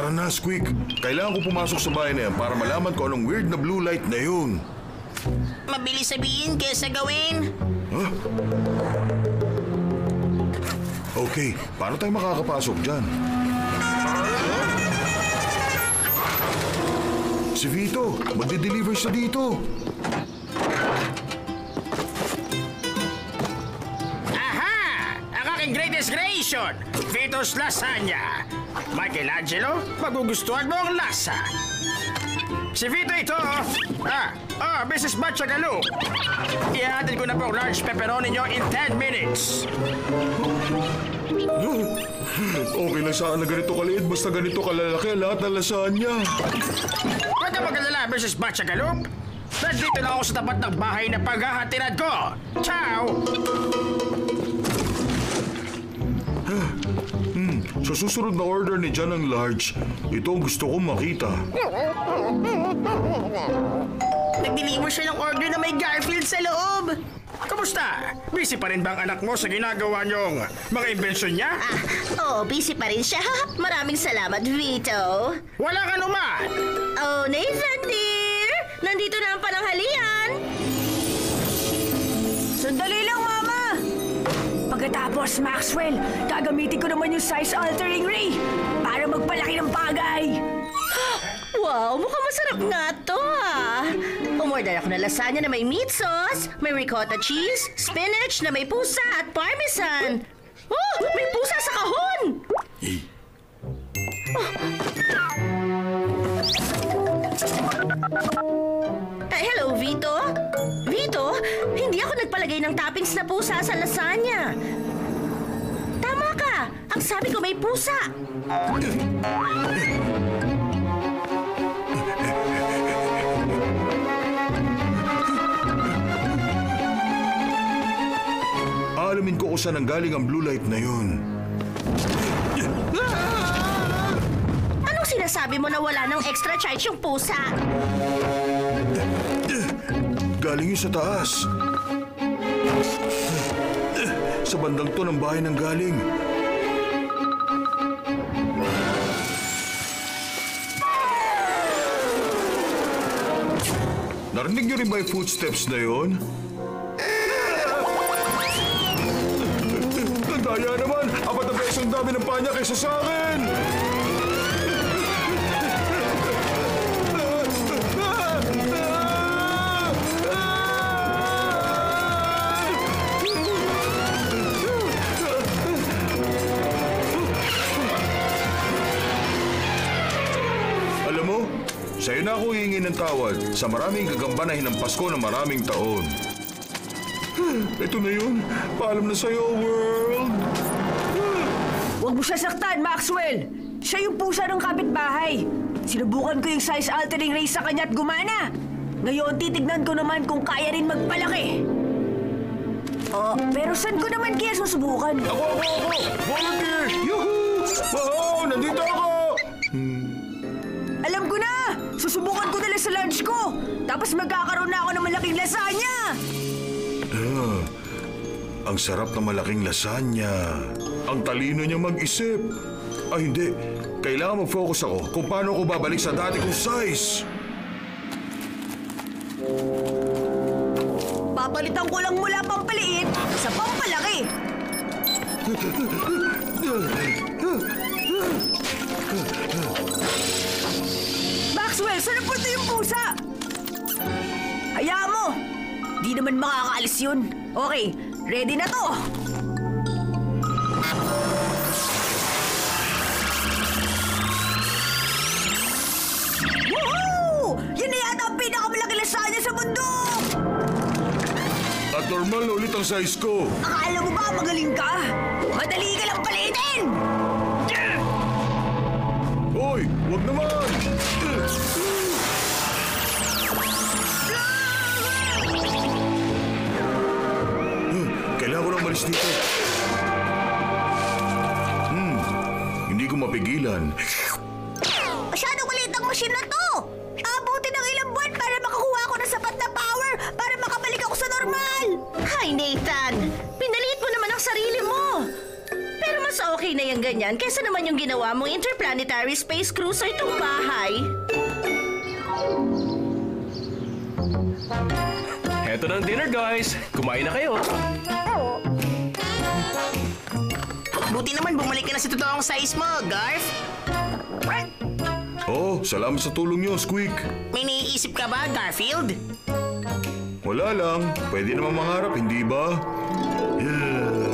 Tara na, Squeak. Kailangan ko pumasok sa bahay na yan para malaman ko anong weird na blue light na yun. Mabilis sabihin kesa gawin. Huh? Okay, paano tayo makakapasok dyan? Si Vito, magde-deliver siya dito. Aha! Ang aking greatest creation, Vito's Lasagna. Michelangelo, magugustuhan mo ang lasa. Si Vito ito, Mrs. Batchagalo. Ihatid ko na po ang large pepperoni nyo in 10 minutes. Okay lang saan na ganito kaliit, basta ganito kalalaki lahat ng lasagna. Huwag ka mag-alala, Mrs. Batchagalo. Nandito na ako sa tapat ng bahay na paghahatiran ko. Ciao! Sa susunod na order ni Jan ng large, ito ang gusto kong makita. Nag-deliver siya ng order na may Garfield sa loob. Kamusta? Busy pa rin ba ang anak mo sa ginagawa niyong mga imbensyon niya? Busy pa rin siya. Maraming salamat, Vito. Walang anuman! Oh, Nathan, dear! Nandito na ang pananghalian. Sandali lang, Mama! Pagkatapos, Maxwell, gagamitin ko naman yung size-altering ray para magpalaki ng bagay. Wow, mukhang masarap nga to, Umorder ako ng lasagna na may meat sauce, may ricotta cheese, spinach na may pusa at parmesan. Oh, may pusa sa kahon! Hello, Vito? Vito, hindi ako nagpalagay ng toppings na pusa sa lasagna. Tama ka! Ang sabi ko may pusa! Alamin ko kung saan ang galing ang blue light na yun. Anong sinasabi mo na wala ng extra charge yung pusa? Galing yun sa taas. Sa bandang to ng bahay ng galing. Narinig niyo rin ba yung footsteps na yun? Nandaya naman! 4 beses ang dami ng panya kaysa sa akin! Alam mo, sa'yo na ako hihingi ng tawad sa maraming gagamba na hinampas ko ng maraming taon. Ito na yun. Paalam na sa'yo, world. Huwag mo siya saktan, Maxwell! Siya yung pusa ng kapitbahay. Sinubukan ko yung size-altering ray sa kanya at gumana. Ngayon, titignan ko naman kung kaya rin magpalaki. Pero saan ko naman kaya susubukan? Ako! Volunteer! Yuhuu! Wow! Nandito ako! Alam ko na! Susubukan ko nila sa lunch ko! Tapos magkakaroon na ako ng malaking lasagna! Ang sarap ng malaking lasagna. Ang talino niya mag-isip. Ay, hindi. Kailangan mag-focus ako kung paano ako babalik sa dati kong size. Papalitan ko lang mula pampaliit sa pampalaki. Maxwell, saan napunta yung pusa? Hayaan mo! Di naman makakaalis yun. Okay, ready na to. Woohoo! Yun na yata ang pinakamalaki lasagna sa mundo! At normal na ulit ang size ko. Akala mo ba magaling ka? Madali ka lang palitin! Hoy, wag naman! Kailangan ko na umalis dito. Hindi ko mapigilan. Masyadong maliit ang machine na to! Abutin ng ilang buwan para makakuha ako ng sapat na power para makabalik ako sa normal! Hi, Nathan! Pinaliit mo naman ang sarili mo! Pero mas okay na yung ganyan kesa naman yung ginawa mong interplanetary space cruiser itong bahay. Heto na ang dinner, guys. Kumain na kayo. Buti naman bumalik ka na sa totoong size mo, Garf. Oh, salamat sa tulong niyo, Squeak. May naiisip ka ba, Garfield? Wala lang. Pwede naman mangarap, hindi ba? Yeah.